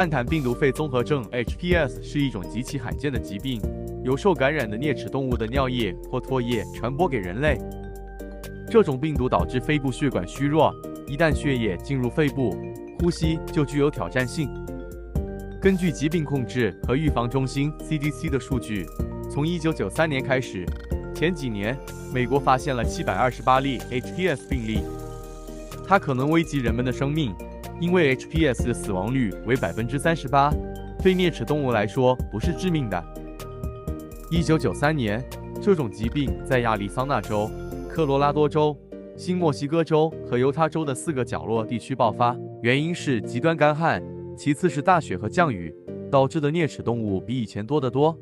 暗毯病毒肺综合症 （HPS） 是一种极其罕见的疾病，由受感染的啮齿动物的尿液或唾液传播给人类。这种病毒导致肺部血管虚弱，一旦血液进入肺部，呼吸就具有挑战性。根据疾病控制和预防中心 （CDC） 的数据，从1993年开始，前几年美国发现了728例 HPS 病例，它可能危及人们的生命。因为 HPS 的死亡率为38%，对啮齿动物来说不是致命的。1993年，这种疾病在亚利桑那州、科罗拉多州、新墨西哥州和犹他州的4个角落地区爆发，原因是极端干旱，其次是大雪和降雨，导致的啮齿动物比以前多得多。